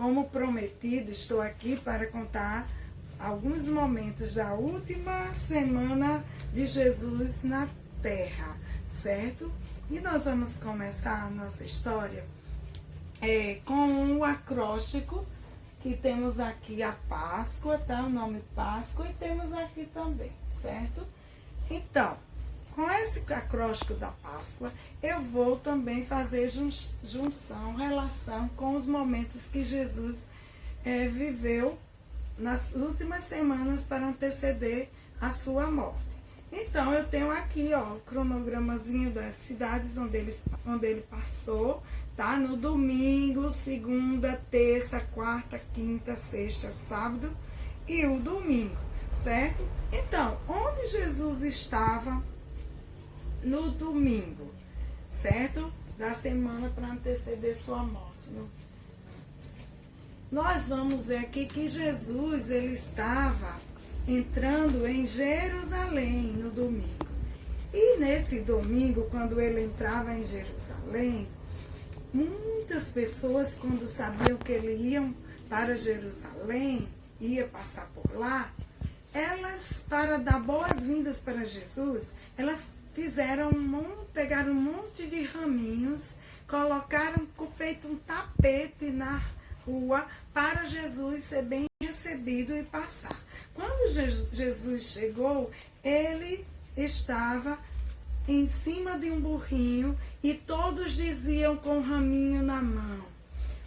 como prometido, estou aqui para contar alguns momentos da última semana de Jesus na Terra, certo? E nós vamos começar a nossa história com um acróstico, que temos aqui a Páscoa, tá? O nome Páscoa, e temos aqui também, certo? Então, com esse acróstico da Páscoa, eu vou também fazer junção, relação com os momentos que Jesus viveu nas últimas semanas para anteceder a sua morte. Então, eu tenho aqui, ó, o cronogramazinho das cidades onde ele passou, tá? No domingo, segunda, terça, quarta, quinta, sexta, sábado e o domingo, certo? Então, onde Jesus estava no domingo, certo? Da semana para anteceder sua morte. Nós vamos ver aqui que Jesus, ele estava entrando em Jerusalém no domingo. E nesse domingo, quando ele entrava em Jerusalém, muitas pessoas, quando sabiam que ele ia para Jerusalém, ia passar por lá, elas, para dar boas-vindas para Jesus, elas pegaram um monte de raminhos, colocaram, feito um tapete na rua para Jesus ser bem recebido e passar. Quando Jesus chegou, ele estava em cima de um burrinho e todos diziam com o raminho na mão: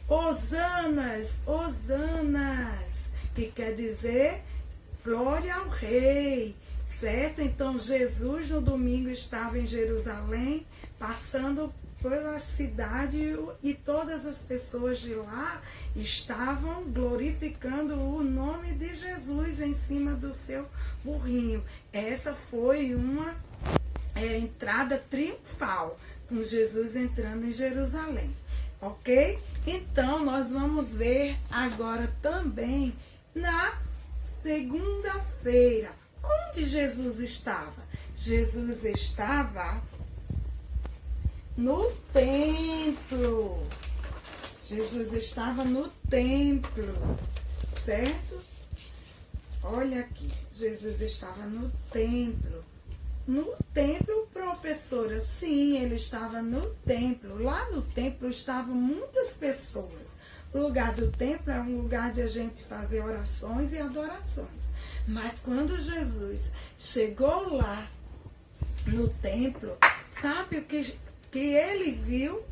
Hosanas, Hosanas, que quer dizer glória ao rei, certo? Então Jesus no domingo estava em Jerusalém, passando pela cidade, e todas as pessoas de lá estavam glorificando o nome de Jesus em cima do seu burrinho. Essa foi uma entrada triunfal, com Jesus entrando em Jerusalém, ok? Então, nós vamos ver agora também na segunda-feira. Onde Jesus estava? Jesus estava no templo. Jesus estava no templo, certo? Olha aqui, Jesus estava no templo. No templo, professora, sim, ele estava no templo. Lá no templo estavam muitas pessoas. O lugar do templo é um lugar de a gente fazer orações e adorações. Mas quando Jesus chegou lá no templo, sabe o que ele viu?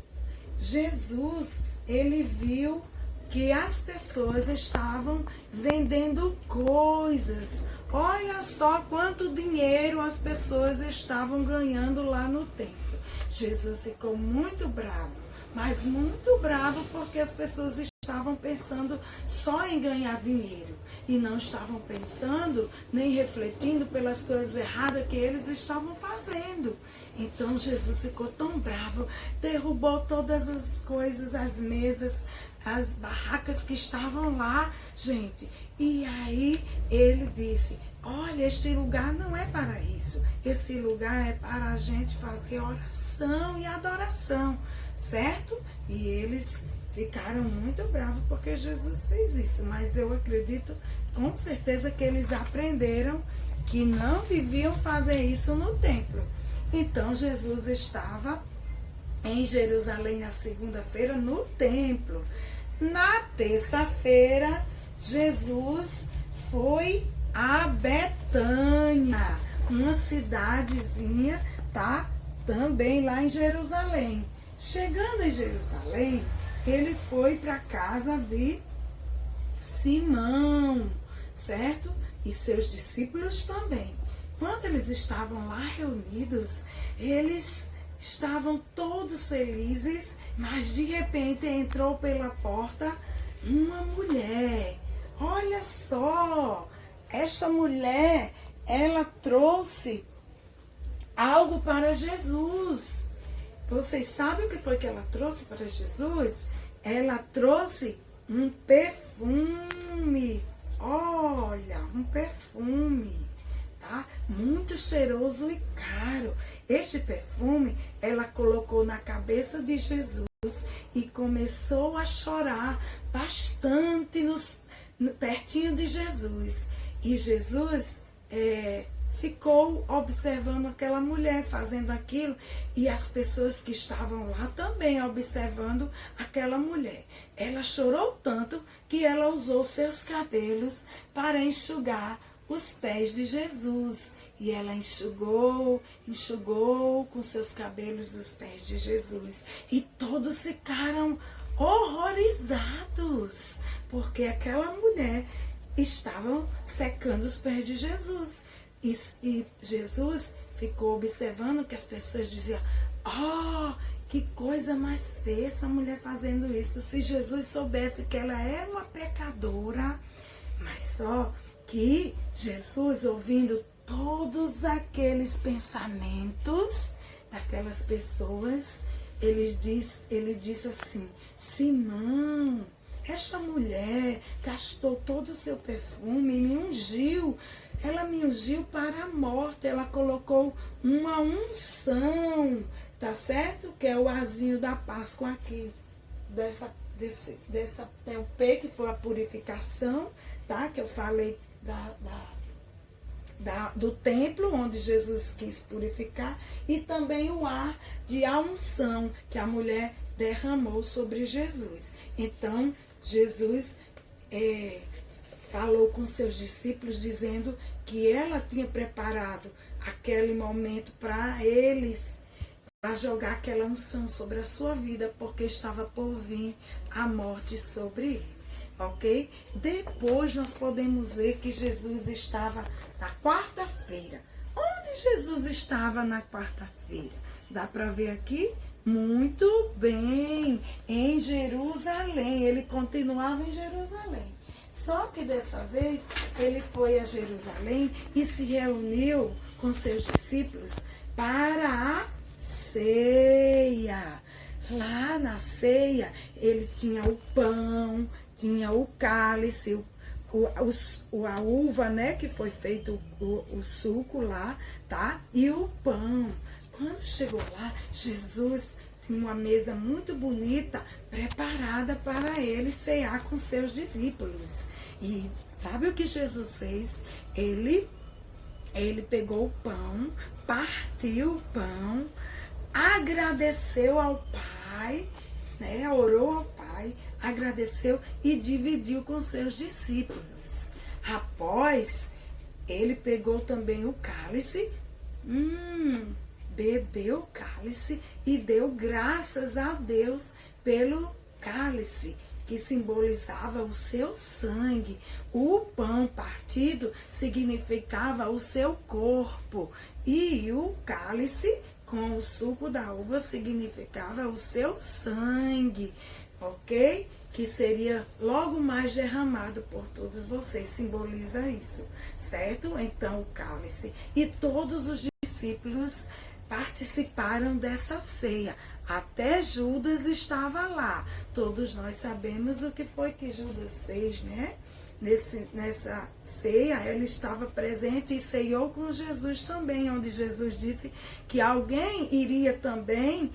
Jesus, ele viu que as pessoas estavam vendendo coisas. Olha só quanto dinheiro as pessoas estavam ganhando lá no templo. Jesus ficou muito bravo, mas muito bravo, porque as pessoas estavam pensando só em ganhar dinheiro e não estavam pensando nem refletindo pelas coisas erradas que eles estavam fazendo. Então Jesus ficou tão bravo, derrubou todas as coisas, as mesas, as barracas que estavam lá, gente. E aí ele disse: olha, este lugar não é para isso. Esse lugar é para a gente fazer oração e adoração, certo? E eles ficaram muito bravos porque Jesus fez isso. Mas eu acredito, com certeza, que eles aprenderam que não deviam fazer isso no templo. Então Jesus estava em Jerusalém na segunda-feira no templo. Na terça-feira, Jesus foi a Betânia, uma cidadezinha, tá? Também lá em Jerusalém. Chegando em Jerusalém, ele foi para a casa de Simão, certo? E seus discípulos também. Quando eles estavam lá reunidos, eles estavam todos felizes, mas de repente entrou pela porta uma mulher. Olha só, esta mulher, ela trouxe algo para Jesus. Vocês sabem o que foi que ela trouxe para Jesus? Ela trouxe um perfume. Olha, um perfume, tá? Muito cheiroso e caro. Este perfume ela colocou na cabeça de Jesus e começou a chorar bastante pertinho de Jesus. E Jesus ficou observando aquela mulher fazendo aquilo, e as pessoas que estavam lá também observando aquela mulher. Ela chorou tanto que ela usou seus cabelos para enxugar os pés de Jesus. E ela enxugou com seus cabelos os pés de Jesus. E todos ficaram horrorizados, porque aquela mulher estava secando os pés de Jesus. E Jesus ficou observando que as pessoas diziam: "Oh, que coisa mais feia essa mulher fazendo isso. Se Jesus soubesse que ela é uma pecadora." Mas só que Jesus, ouvindo todos aqueles pensamentos daquelas pessoas, ele disse assim: "Simão, esta mulher gastou todo o seu perfume e me ungiu. Ela me ungiu para a morte. Ela colocou uma unção, tá certo? Que é o azinho da Páscoa aqui. Tem o P, que foi a purificação, tá? Que eu falei do templo, onde Jesus quis purificar. E também o ar de a unção, que a mulher derramou sobre Jesus. Então, Jesus falou com seus discípulos, dizendo que ela tinha preparado aquele momento para eles, para jogar aquela unção sobre a sua vida, porque estava por vir a morte sobre ele, ok? Depois nós podemos ver que Jesus estava na quarta-feira. Onde Jesus estava na quarta-feira? Dá para ver aqui? Muito bem, em Jerusalém. Ele continuava em Jerusalém. Só que dessa vez ele foi a Jerusalém e se reuniu com seus discípulos para a ceia. Lá na ceia ele tinha o pão, tinha o cálice, a uva, né, que foi feito o suco lá, tá? E o pão. Quando chegou lá, Jesus tinha uma mesa muito bonita preparada para ele cear com seus discípulos. E sabe o que Jesus fez? Ele pegou o pão, partiu o pão, agradeceu ao Pai, né? Orou ao Pai, agradeceu e dividiu com seus discípulos. Após, ele pegou também o cálice, bebeu o cálice e deu graças a Deus pelo cálice, que simbolizava o seu sangue. O pão partido significava o seu corpo, e o cálice com o suco da uva significava o seu sangue, ok? Que seria logo mais derramado por todos vocês, simboliza isso, certo? Então o cálice e todos os discípulos participaram dessa ceia. Até Judas estava lá. Todos nós sabemos o que foi que Judas fez, né? Nessa ceia, ele estava presente e ceiou com Jesus também, onde Jesus disse que alguém iria também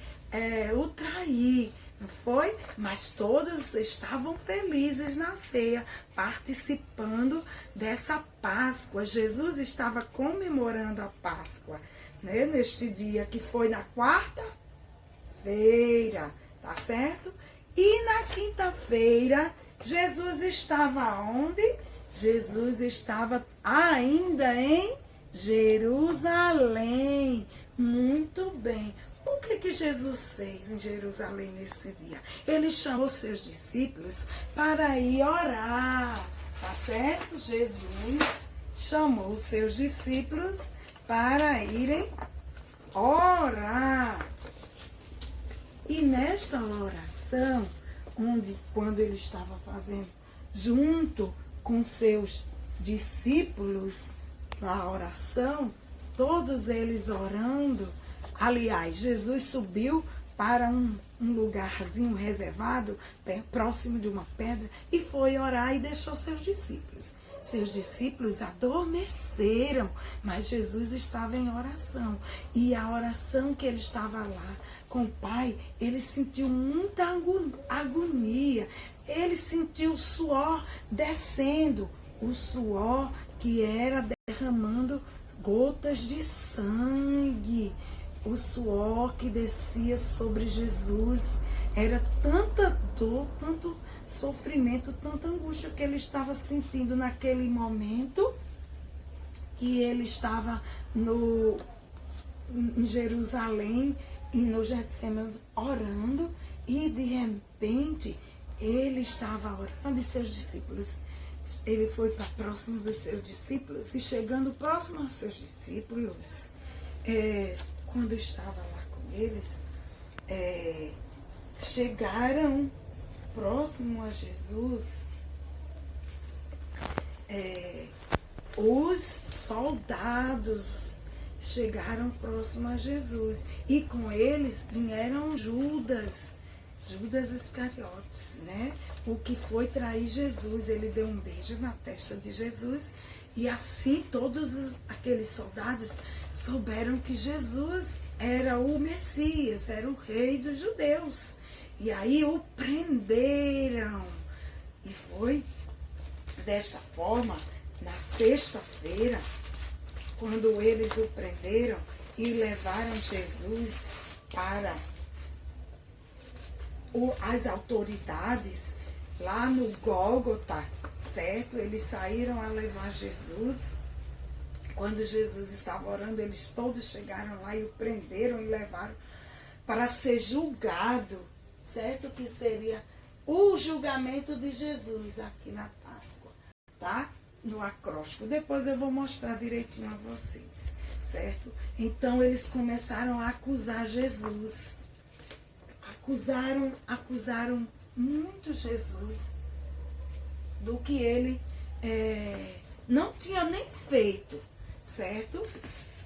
o trair, não foi? Mas todos estavam felizes na ceia, participando dessa Páscoa. Jesus estava comemorando a Páscoa, né? Neste dia que foi na quarta-feira, tá certo? E na quinta-feira, Jesus estava onde? Jesus estava ainda em Jerusalém. Muito bem. O que Jesus fez em Jerusalém nesse dia? Ele chamou seus discípulos para ir orar, tá certo? Jesus chamou seus discípulos para irem orar. E nesta oração, quando ele estava fazendo junto com seus discípulos a oração, todos eles orando. Aliás, Jesus subiu para um lugarzinho reservado, próximo de uma pedra, e foi orar e deixou seus discípulos. seus discípulos adormeceram, mas Jesus estava em oração. E a oração que ele estava lá com o Pai, ele sentiu muita agonia. Ele sentiu o suor descendo, o suor que era derramando gotas de sangue. O suor que descia sobre Jesus. Era tanta dor, tanto sofrimento, tanta angústia que ele estava sentindo naquele momento, que ele estava em Jerusalém e no Getsemane orando, e de repente ele estava orando e seus discípulos, ele foi para próximo dos seus discípulos, e chegando próximo aos seus discípulos, quando estava lá com eles, chegaram próximo a Jesus os soldados chegaram próximo a Jesus, e com eles vieram Judas Iscariotes, né? O que foi trair Jesus. Ele deu um beijo na testa de Jesus, e assim todos aqueles soldados souberam que Jesus era o Messias, era o rei dos judeus. E aí o prenderam. E foi desta forma, na sexta-feira, quando eles o prenderam e levaram Jesus para as autoridades, lá no Gólgota, certo? Eles saíram a levar Jesus. Quando Jesus estava orando, eles todos chegaram lá e o prenderam e levaram para ser julgado, certo? Que seria o julgamento de Jesus aqui na Páscoa, tá? No acróstico. Depois eu vou mostrar direitinho a vocês, certo? Então eles começaram a acusar Jesus. Acusaram muito Jesus do que ele não tinha nem feito, certo?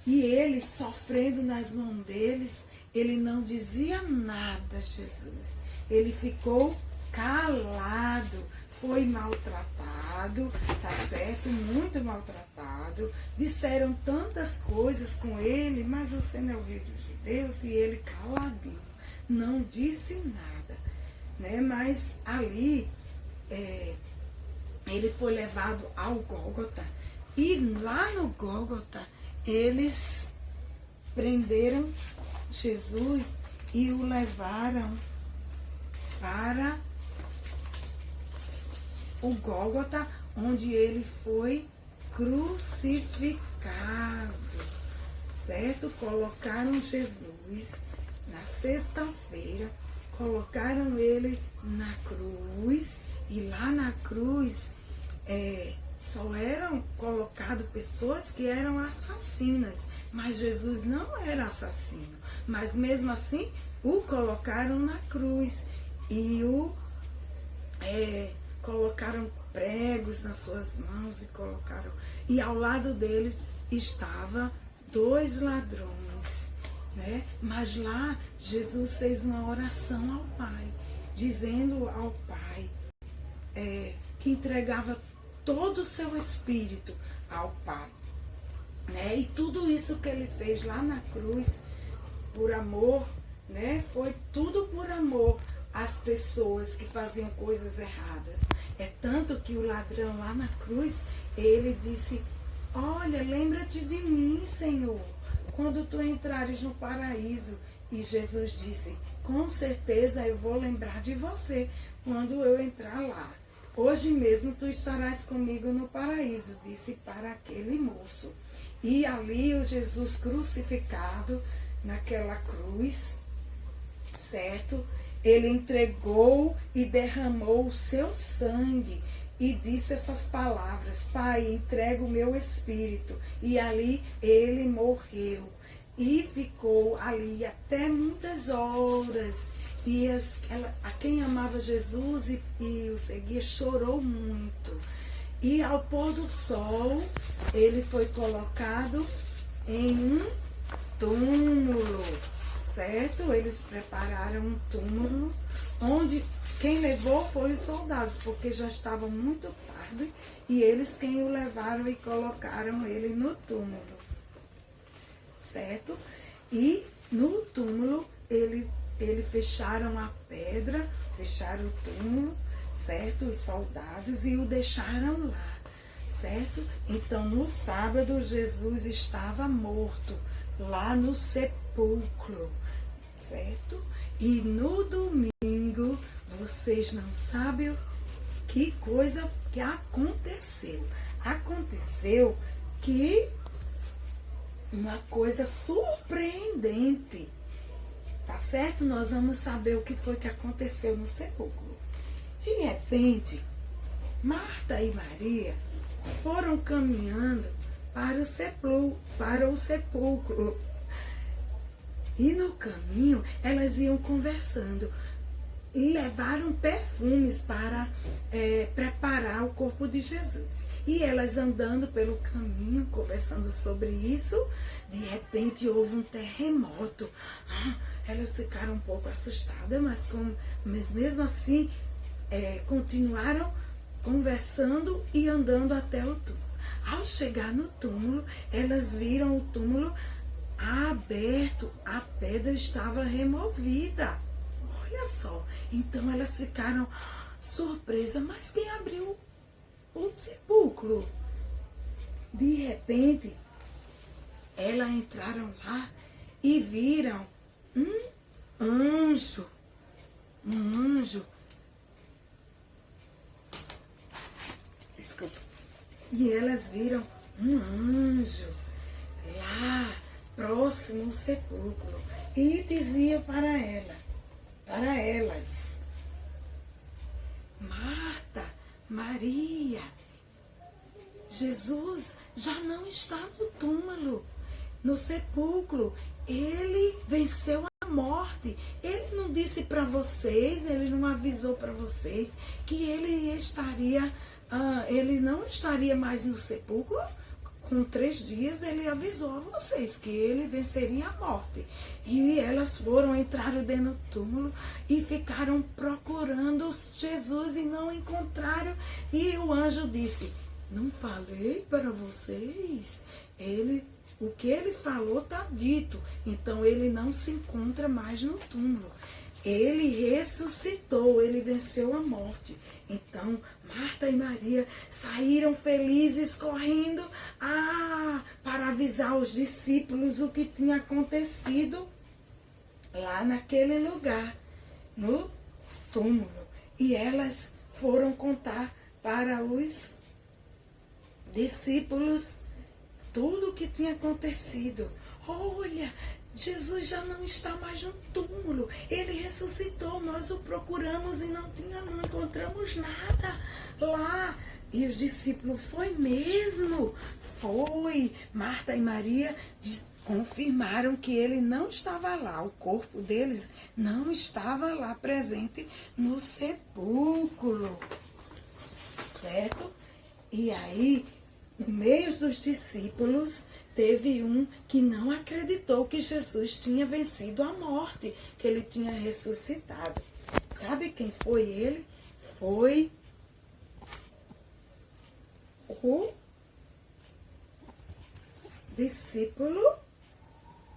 E ele, sofrendo nas mãos deles, ele não dizia nada, Jesus. Ele ficou calado, foi maltratado, tá certo? Muito maltratado. Disseram tantas coisas com ele, mas você não é o rei dos judeus, e ele caladinho, não disse nada, né? Mas ali ele foi levado ao Gólgota, e lá no Gólgota eles prenderam Jesus e o levaram para o Gólgota, onde ele foi crucificado, certo? Colocaram Jesus na sexta-feira, colocaram ele na cruz, e lá na cruz só eram colocadas pessoas que eram assassinas, mas Jesus não era assassino, mas mesmo assim o colocaram na cruz e o colocaram pregos nas suas mãos e ao lado deles estava 2 ladrões, né? Mas lá Jesus fez uma oração ao Pai, dizendo ao Pai que entregava todo o seu espírito ao Pai, né? E tudo isso que ele fez lá na cruz, por amor, né? Foi tudo por amor às pessoas que faziam coisas erradas. É tanto que o ladrão lá na cruz, ele disse: olha, lembra-te de mim, Senhor, quando tu entrares no paraíso. E Jesus disse: com certeza eu vou lembrar de você quando eu entrar lá. Hoje mesmo tu estarás comigo no paraíso, disse para aquele moço. E ali o Jesus crucificado naquela cruz, certo? Ele entregou e derramou o seu sangue e disse essas palavras: Pai, entrego o meu espírito. E ali ele morreu e ficou ali até muitas horas. E a quem amava Jesus e o seguia chorou muito. E ao pôr do sol, ele foi colocado em um túmulo, certo? Eles prepararam um túmulo, onde quem levou foi os soldados, porque já estava muito tarde. tarde, e eles quem o levaram e colocaram ele no túmulo, certo? E no túmulo, ele fecharam a pedra, fecharam o túmulo, certo? Os soldados, e o deixaram lá, certo? Então, no sábado, Jesus estava morto, lá no sepulcro, certo? E no domingo, vocês não sabem que coisa que aconteceu. Aconteceu que uma coisa surpreendente, tá certo? Nós vamos saber o que foi que aconteceu no sepulcro. De repente, Marta e Maria foram caminhando para o sepulcro. E no caminho, elas iam conversando. E levaram perfumes para preparar o corpo de Jesus. E elas andando pelo caminho, conversando sobre isso, de repente houve um terremoto. Elas ficaram um pouco assustadas, mas mesmo assim continuaram conversando e andando até o túmulo. Ao chegar no túmulo, elas viram o túmulo aberto, a pedra estava removida. Olha só, então elas ficaram surpresas, mas quem abriu o sepulcro? De repente, elas entraram lá e viram um anjo, desculpa, e elas viram um anjo lá próximo ao sepulcro e dizia para elas: Marta, Maria, Jesus já não está no túmulo, no sepulcro. Ele venceu a morte. Ele não disse para vocês, ele não avisou para vocês que ele não estaria mais no sepulcro? Com 3 dias ele avisou a vocês que ele venceria a morte. E elas entraram dentro do túmulo e ficaram procurando Jesus e não encontraram. E o anjo disse: não falei para vocês? O que ele falou está dito. Então ele não se encontra mais no túmulo. Ele ressuscitou, ele venceu a morte. Então, Marta e Maria saíram felizes, correndo para avisar os discípulos o que tinha acontecido lá naquele lugar, no túmulo. E elas foram contar para os discípulos tudo o que tinha acontecido. Olha, Jesus já não está mais no túmulo. Ele ressuscitou. Nós o procuramos e não encontramos nada lá. E os discípulos: foi mesmo? Foi. Marta e Maria confirmaram que ele não estava lá. O corpo deles não estava lá presente no sepulcro. Certo? E aí, no meio dos discípulos, teve um que não acreditou que Jesus tinha vencido a morte, que ele tinha ressuscitado. Sabe quem foi ele? Foi o discípulo,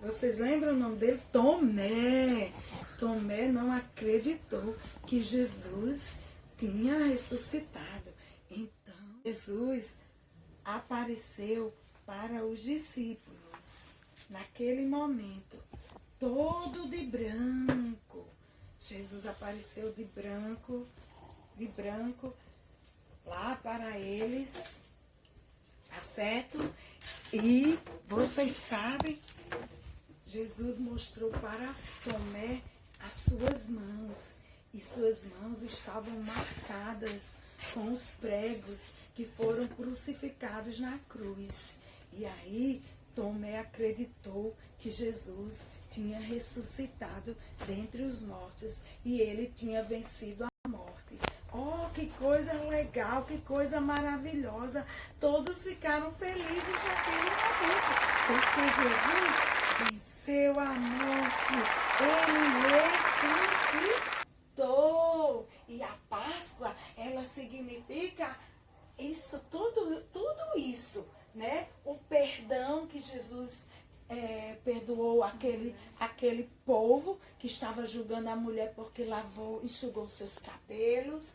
vocês lembram o nome dele? Tomé. Tomé não acreditou que Jesus tinha ressuscitado. Então, Jesus apareceu para os discípulos, naquele momento, todo de branco. Jesus apareceu de branco, lá para eles, tá certo? E vocês sabem, Jesus mostrou para Tomé as suas mãos, e suas mãos estavam marcadas com os pregos que foram crucificados na cruz. E aí, Tomé acreditou que Jesus tinha ressuscitado dentre os mortos e ele tinha vencido a morte. Oh, que coisa legal, que coisa maravilhosa. Todos ficaram felizes naquele momento, porque Jesus venceu a morte. Ele ressuscitou. E a Páscoa, ela significa isso, tudo isso, né? O perdão que Jesus perdoou aquele povo que estava julgando a mulher porque enxugou seus cabelos,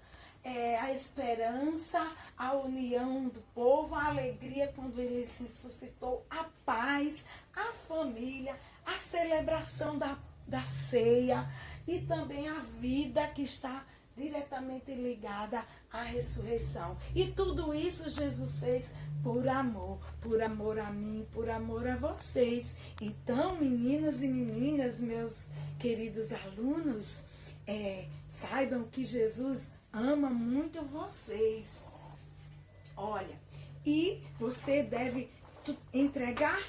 a esperança, a união do povo, a alegria quando ele se suscitou, a paz, a família, a celebração da ceia e também a vida que está diretamente ligada à ressurreição. E tudo isso Jesus fez por amor a mim, por amor a vocês. Então, meninas e meninas, meus queridos alunos, saibam que Jesus ama muito vocês. Olha, e você deve entregar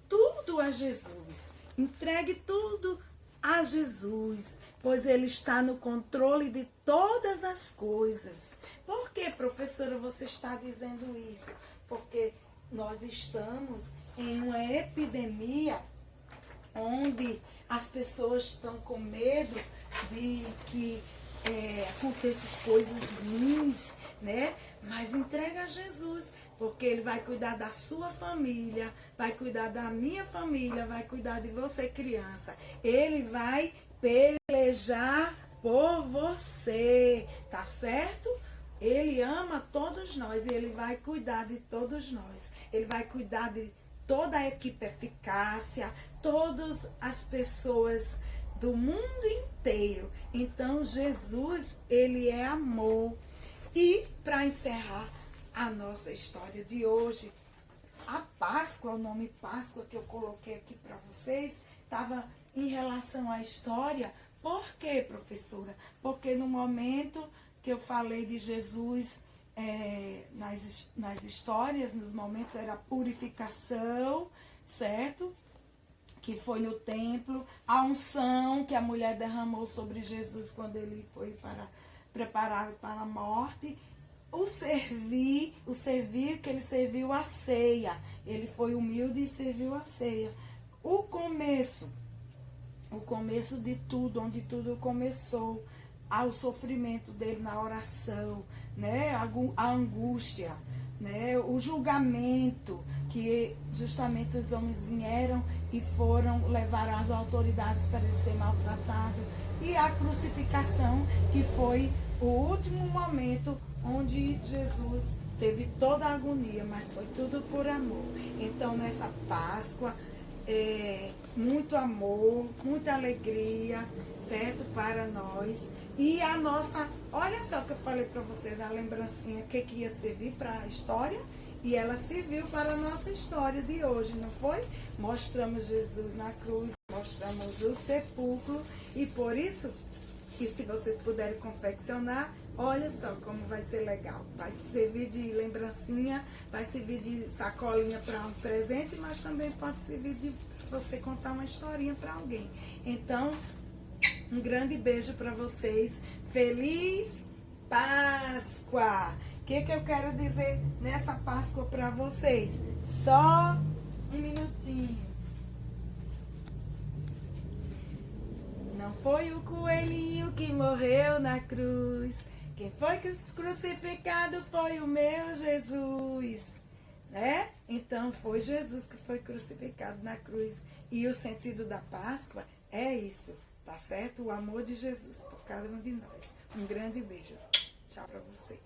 tudo a Jesus. Entregue tudo a Jesus, pois Ele está no controle de todas as coisas. Por que, professora, você está dizendo isso? Porque nós estamos em uma epidemia onde as pessoas estão com medo de que aconteçam coisas ruins, né? Mas entrega a Jesus, porque Ele vai cuidar da sua família, vai cuidar da minha família, vai cuidar de você, criança. Ele vai pelejar por você, tá certo? Ele ama todos nós e Ele vai cuidar de todos nós. Ele vai cuidar de toda a equipe Eficácia, todas as pessoas do mundo inteiro. Então, Jesus, Ele é amor. E, para encerrar a nossa história de hoje, a Páscoa, o nome Páscoa que eu coloquei aqui para vocês, estava em relação à história. Por quê, professora? Porque no momento que eu falei de Jesus nas histórias, nos momentos, era a purificação, certo? Que foi no templo, a unção que a mulher derramou sobre Jesus quando ele foi preparado para a morte, o servir que ele serviu a ceia, ele foi humilde e serviu a ceia. O começo de tudo, onde tudo começou, ao sofrimento dele na oração, né? A angústia, né? O julgamento, que justamente os homens vieram e levaram as autoridades para ele ser maltratado, e a crucificação, que foi o último momento onde Jesus teve toda a agonia, mas foi tudo por amor. Então, nessa Páscoa, muito amor, muita alegria, certo? Para nós. E a nossa, olha só o que eu falei para vocês, a lembrancinha que ia servir para a história, e ela serviu para a nossa história de hoje, não foi? Mostramos Jesus na cruz, mostramos o sepulcro, e por isso, que se vocês puderem confeccionar, olha só como vai ser legal. Vai servir de lembrancinha, vai servir de sacolinha para um presente, mas também pode servir de você contar uma historinha para alguém. Então, um grande beijo para vocês. Feliz Páscoa! O que eu quero dizer nessa Páscoa para vocês? Só um minutinho. Não foi o coelhinho que morreu na cruz. Quem foi crucificado foi o meu Jesus, né? Então foi Jesus que foi crucificado na cruz. E o sentido da Páscoa é isso, tá certo? O amor de Jesus por cada um de nós. Um grande beijo. Tchau para vocês.